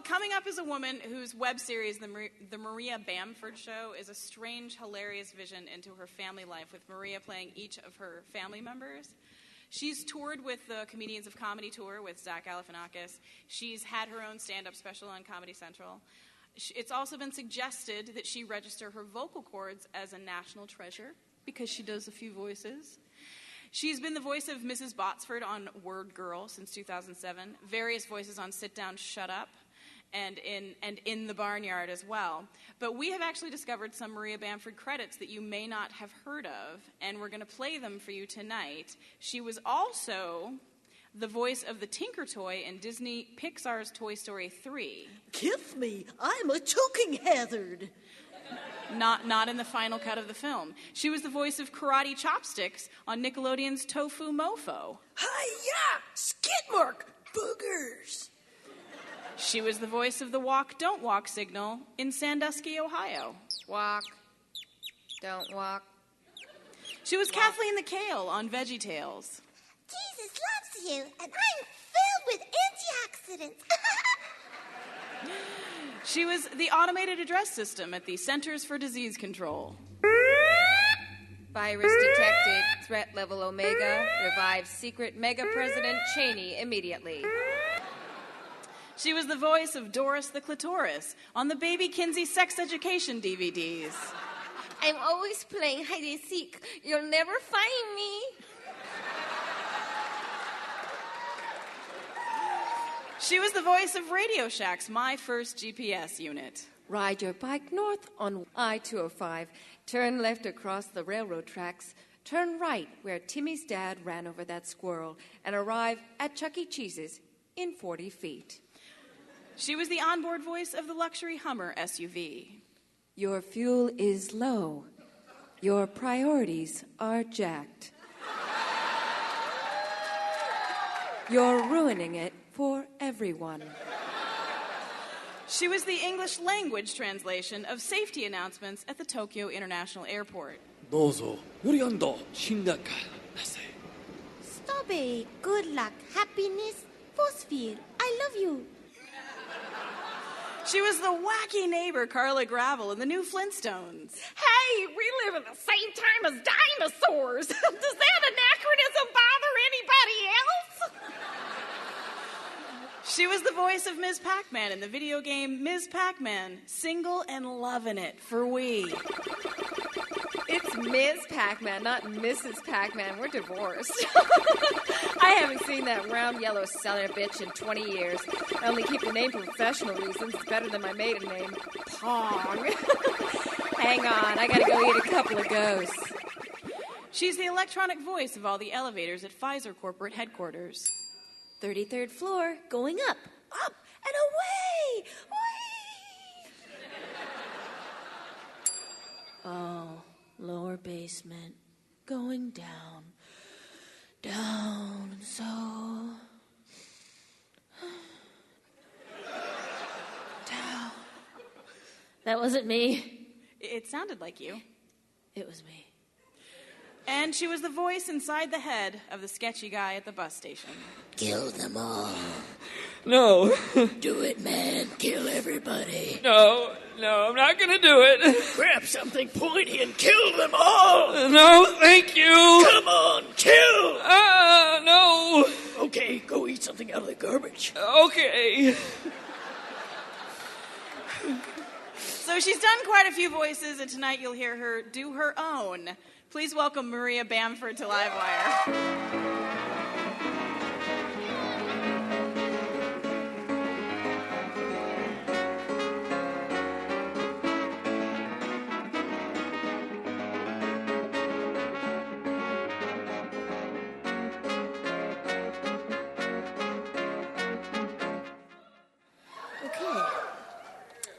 coming up is a woman whose web series, The Maria Bamford Show, is a strange, hilarious vision into her family life, with Maria playing each of her family members. She's toured with the Comedians of Comedy Tour with Zach Galifianakis. She's had her own stand-up special on Comedy Central. It's also been suggested that she register her vocal cords as a national treasure because she does a few voices. She's been the voice of Mrs. Botsford on Word Girl since 2007, various voices on Sit Down, Shut Up, and in the Barnyard as well. But we have actually discovered some Maria Bamford credits that you may not have heard of, and we're going to play them for you tonight. She was also the voice of the Tinker Toy in Disney Pixar's Toy Story 3. Kiss me, I'm a choking hazard. Not in the final cut of the film. She was the voice of Karate Chopsticks on Nickelodeon's Tofu Mofo. Hi-ya! Skid mark! Boogers! She was the voice of the Walk, Don't Walk signal in Sandusky, Ohio. Walk. Don't walk. She was Kathleen the Kale on VeggieTales. Jesus loves you, and I'm filled with antioxidants. She was the automated address system at the Centers for Disease Control. Virus detected. Threat level Omega. Revive secret Mega President Cheney immediately. She was the voice of Doris the Clitoris on the Baby Kinsey sex education DVDs. I'm always playing hide and seek. You'll never find me. She was the voice of Radio Shack's My First GPS unit. Ride your bike north on I-205. Turn left across the railroad tracks. Turn right where Timmy's dad ran over that squirrel. And arrive at Chuck E. Cheese's in 40 feet. She was the onboard voice of the luxury Hummer SUV. Your fuel is low. Your priorities are jacked. You're ruining it for everyone. She was the English language translation of safety announcements at the Tokyo International Airport. どうぞより安堵信頼なさい Strawberry, good luck, happiness, phosphine, I love you. She was the wacky neighbor Carla Gravel in the new Flintstones. Hey, we live in the same time as dinosaurs. Does that anachronism bother anybody else? She was the voice of Ms. Pac-Man in the video game Ms. Pac-Man, single and loving it for Wii. It's Ms. Pac-Man, not Mrs. Pac-Man. We're divorced. I haven't seen that round yellow son of a bitch in 20 years. I only keep the name for professional reasons. It's better than my maiden name, Pong. Hang on, I gotta go eat a couple of ghosts. She's the electronic voice of all the elevators at Pfizer corporate headquarters. 33rd floor, going up, and away! Whee! Oh, lower basement, going down, and so... down. That wasn't me. It sounded like you. It was me. And she was the voice inside the head of the sketchy guy at the bus station. Kill them all. No. Do it, man. Kill everybody. No, I'm not gonna do it. Grab something pointy and kill them all. No, thank you. Come on, kill. No. Okay, go eat something out of the garbage. Okay. So she's done quite a few voices, and tonight you'll hear her do her own. Please welcome Maria Bamford to Livewire.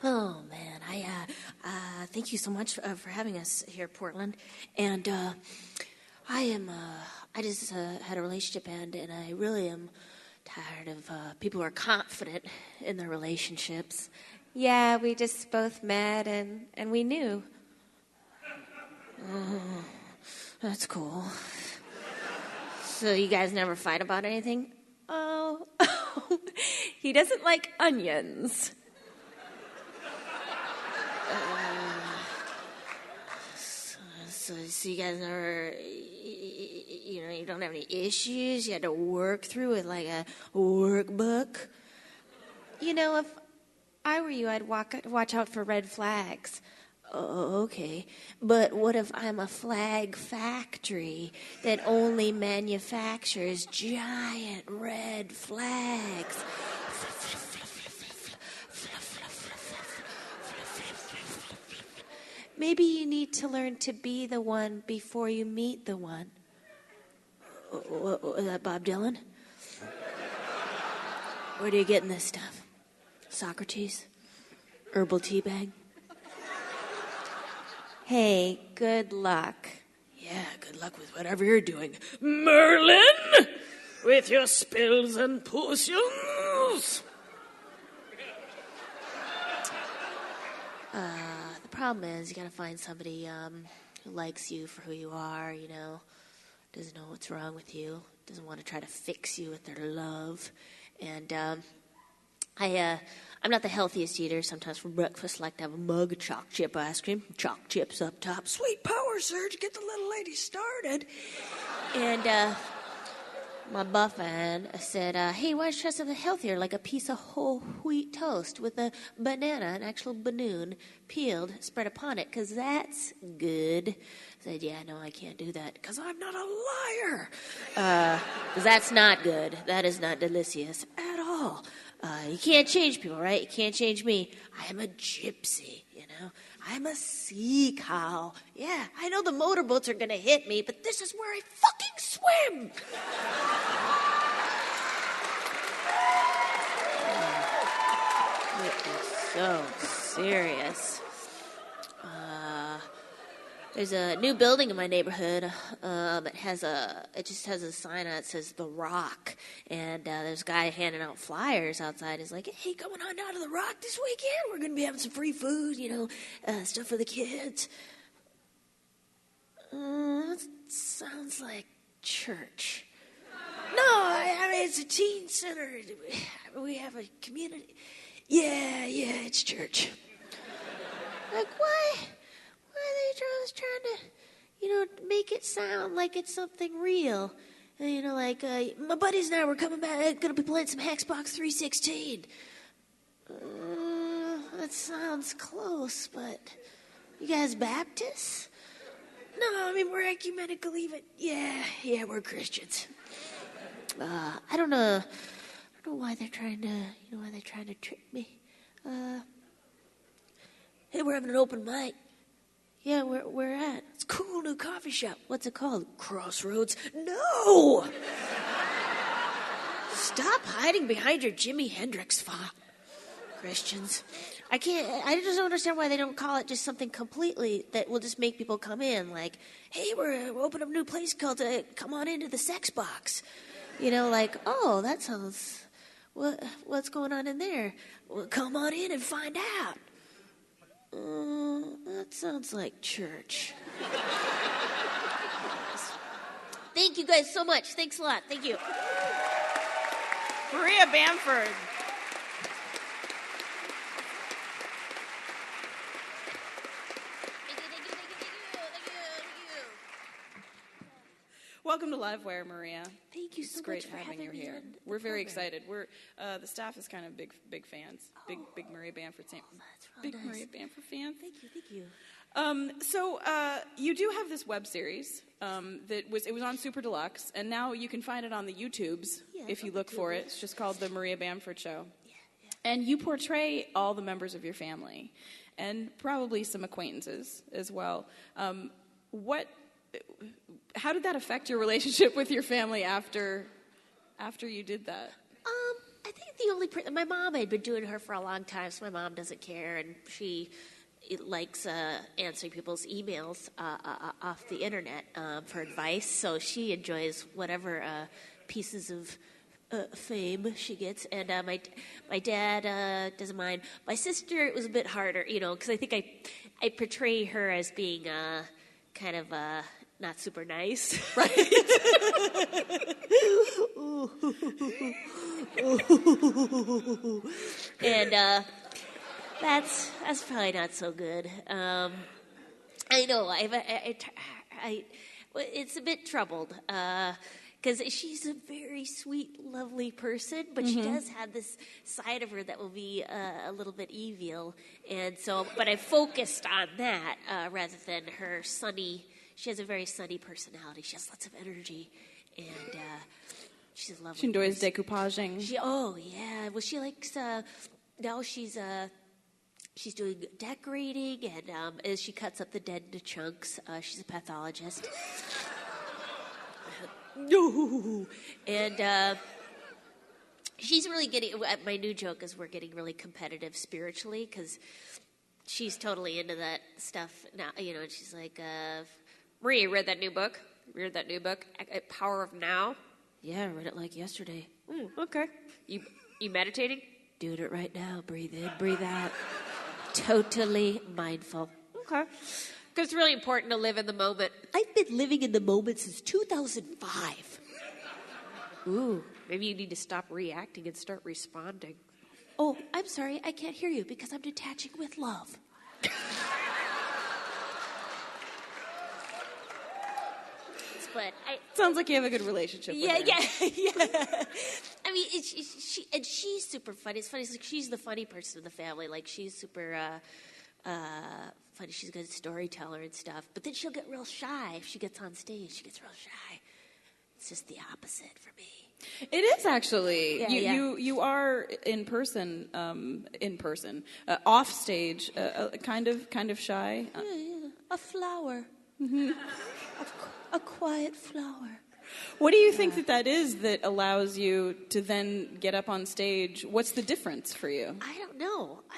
Oh, man, thank you so much for having us here, Portland. And I just had a relationship end, and I really am tired of people who are confident in their relationships. Yeah, we just both met and we knew. Oh, that's cool. So you guys never fight about anything? Oh, he doesn't like onions. So you guys never, you don't have any issues you had to work through with like a workbook? If I were you, I'd watch out for red flags. Oh, okay. But what if I'm a flag factory that only manufactures giant red flags? Maybe you need to learn to be the one before you meet the one. Is that Bob Dylan? Where do you get this stuff? Socrates? Herbal tea bag? Hey, good luck. Yeah, good luck with whatever you're doing. Merlin, with your spells and potions. The problem is you gotta find somebody who likes you for who you are, doesn't know what's wrong with you, doesn't want to try to fix you with their love. And I'm not the healthiest eater. Sometimes for breakfast I like to have a mug of choc chip ice cream, choc chips up top. Sweet power surge, get the little lady started. And my buffet said, hey, why don't you try something healthier, like a piece of whole wheat toast with a banana, an actual banoon, peeled, spread upon it, because that's good. I said, yeah, no, I can't do that, because I'm not a liar. Because that's not good. That is not delicious at all. You can't change people, right? You can't change me. I'm a gypsy, I'm a sea cow. Yeah, I know the motorboats are going to hit me, but this is where I fucking swim. It is so serious. There's a new building in my neighborhood. It just has a sign on it that says The Rock, and there's a guy handing out flyers outside. He's like, "Hey, coming on down to The Rock this weekend. We're gonna be having some free food, stuff for the kids." That sounds like church. No, I mean it's a teen center. We have a community. Yeah, it's church. Like why? Why are they just trying to, make it sound like it's something real? Like, my buddies and I were coming back, gonna be playing some Xbox 316. That sounds close, but you guys Baptists? No, I mean, we're ecumenical even. Yeah, we're Christians. I don't know why they're trying to trick me. Hey, we're having an open mic. Yeah, where at? It's a cool new coffee shop. What's it called? Crossroads. No! Stop hiding behind your Jimi Hendrix font, Christians. I just don't understand why they don't call it just something completely that will just make people come in. Like, hey, we're opening up a new place called Come On Into the Sex Box. Oh, that sounds... What's going on in there? Well, come on in and find out. That sounds like church. Thank you guys so much. Thanks a lot. Thank you. Maria Bamford. Welcome to Livewire, Maria. Thank you so It's great much for having you me here. on the We're very program. excited. We're the staff is kind of big fans. Big Maria Bamford That's real big nice. Maria Bamford fans. Thank you. So you do have this web series it was on Super Deluxe, and now you can find it on the YouTubes if you look for it. It's just called The Maria Bamford Show. Yeah. And you portray all the members of your family, and probably some acquaintances as well. How did that affect your relationship with your family after you did that? I think the only my mom had been doing her for a long time, so my mom doesn't care, and she likes answering people's emails off the internet for advice. So she enjoys whatever pieces of fame she gets, and my dad doesn't mind. My sister, it was a bit harder, because I think I portray her as being kind of not super nice, right? And that's probably not so good. I know I It's a bit troubled. Because she's a very sweet, lovely person, but she does have this side of her that will be a little bit evil. And so, but I focused on that rather than her sunny. She has a very sunny personality. She has lots of energy, and she's a lovely. She enjoys person. decoupaging. Oh yeah. Well, she likes. Now she's doing decorating, and as she cuts up the dead into chunks, she's a pathologist. No, and she's really getting. My new joke is we're getting really competitive spiritually because she's totally into that stuff now. And she's like, Maria, you read that new book? Power of Now? "Yeah, I read it like yesterday. Okay. You meditating? Doing it right now. Breathe in, breathe out. Totally mindful." Okay. Because it's really important to live in the moment. I've been living in the moment since 2005. Ooh, maybe you need to stop reacting and start responding. Oh, I'm sorry, I can't hear you because I'm detaching with love. But Sounds like you have a good relationship with her. Yeah. I mean, she's super funny. It's funny. It's like she's the funny person in the family. Like she's super funny. She's a good storyteller and stuff. But then she'll get real shy if she gets on stage. She gets real shy. It's just the opposite for me. It is actually. Yeah, You are in person, off stage, kind of shy. Yeah. A flower. A quiet flower. What do you think that is that allows you to then get up on stage? What's the difference for you? I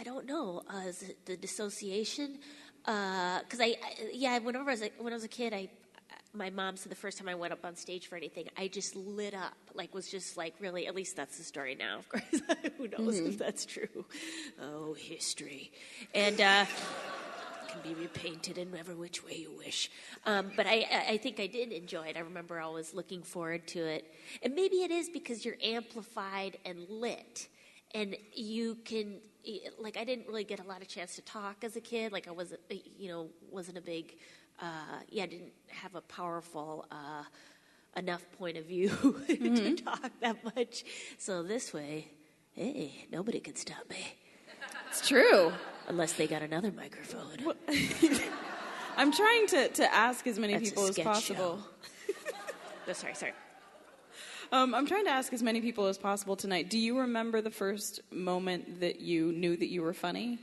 don't know. Is it the dissociation? Because whenever I was a kid, my mom said the first time I went up on stage for anything, I just lit up. Like, was just like really, at least that's the story now, of course. Who knows if that's true? Oh, history. And can be repainted in whatever which way you wish. But I think I did enjoy it. I remember always looking forward to it. And maybe it is because you're amplified and lit. And you can, like, I didn't really get a lot of chance to talk as a kid. Like, I wasn't a big, I didn't have a powerful enough point of view to talk that much. So this way, hey, nobody can stop me. It's true. Unless they got another microphone. Well, I'm trying to ask as many people as possible. Oh, sorry. I'm trying to ask as many people as possible tonight. Do you remember the first moment that you knew that you were funny?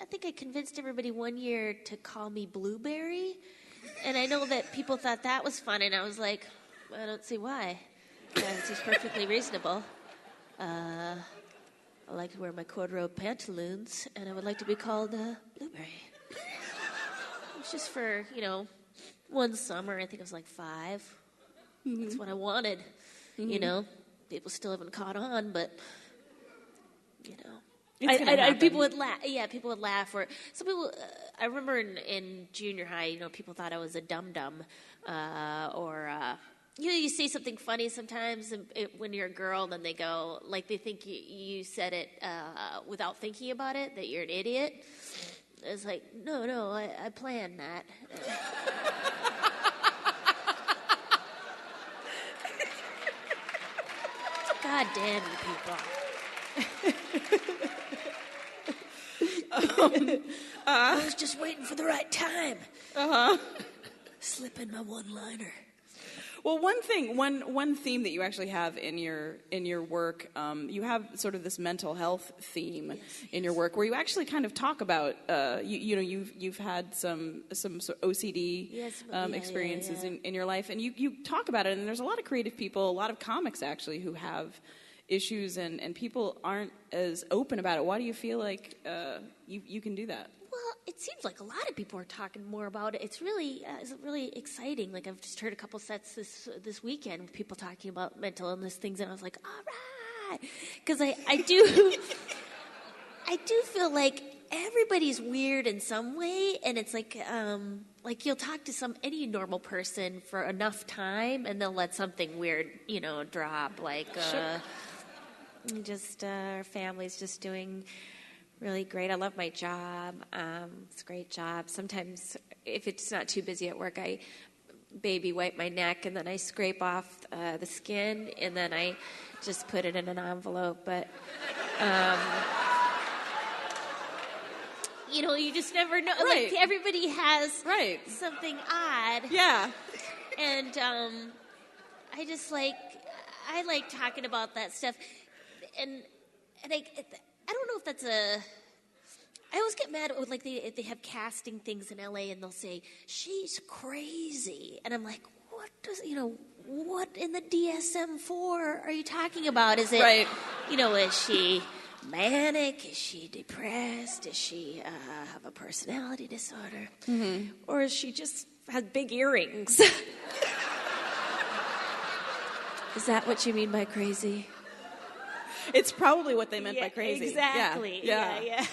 I think I convinced everybody one year to call me Blueberry. And I know that people thought that was fun, and I was like, I don't see why. It's just perfectly reasonable. I like to wear my corduroy pantaloons, and I would like to be called Blueberry. It's just for, one summer. I think I was like 5. That's what I wanted. People still haven't caught on, but, people would laugh. Yeah, people would laugh. Or some people, I remember in junior high, people thought I was a dum-dum, you say something funny sometimes when you're a girl, then they go, like they think you said it without thinking about it, that you're an idiot. It's like, no, I planned that. God damn you people. I was just waiting for the right time. Slip in my one-liner. Well, one theme that you actually have in your work, you have sort of this mental health theme in your work, where you actually kind of talk about, you've had some sort of OCD experiences in your life, and you talk about it. And there's a lot of creative people, a lot of comics actually, who have issues, and people aren't as open about it. Why do you feel like you can do that? Well, it seems like a lot of people are talking more about it. It's really exciting. Like, I've just heard a couple sets this weekend with people talking about mental illness things, and I was like, all right, because I do feel like everybody's weird in some way, and it's like you'll talk to any normal person for enough time, and they'll let something weird drop, like just our family's just doing really great. I love my job. It's a great job. Sometimes, if it's not too busy at work, I baby wipe my neck, and then I scrape off the skin, and then I just put it in an envelope. But, you just never know. Right. Like, everybody has Right. something odd. Yeah. And I like talking about that stuff. And I don't know if that's I always get mad with, like, they have casting things in LA and they'll say, she's crazy. And I'm like, what in the DSM-4 are you talking about? Is it, Right. Is she manic? Is she depressed? Does she have a personality disorder? Mm-hmm. Or is she just has big earrings? Is that what you mean by crazy? It's probably what they meant by crazy. Exactly. Yeah.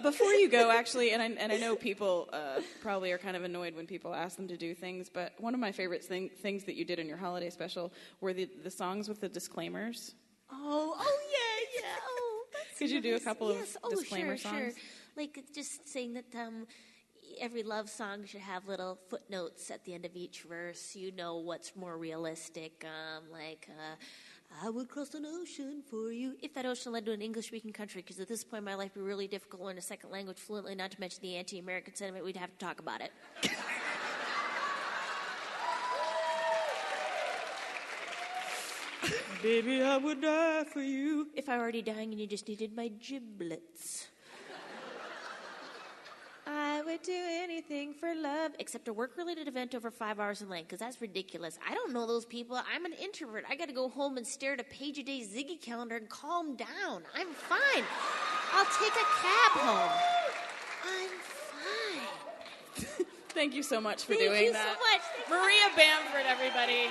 Before you go, actually, and I know people probably are kind of annoyed when people ask them to do things, but one of my favorite things that you did in your holiday special were the songs with the disclaimers. Oh, yeah. Oh, that's Could you do a nice. couple of Yes. disclaimer Sure. songs? Like, just saying that every love song should have little footnotes at the end of each verse. You know what's more realistic. I would cross an ocean for you. If that ocean led to an English-speaking country, because at this point in my life, it would be really difficult to learn a second language fluently, not to mention the anti-American sentiment, we'd have to talk about it. Baby, I would die for you. If I were already dying and you just needed my giblets. I would do anything for love. Except a work-related event over 5 hours in length, because that's ridiculous. I don't know those people. I'm an introvert. I got to go home and stare at a page-a-day Ziggy calendar and calm down. I'm fine. I'll take a cab home. I'm fine. Thank you so much for Thank doing you that. so much. Maria Bamford, everybody.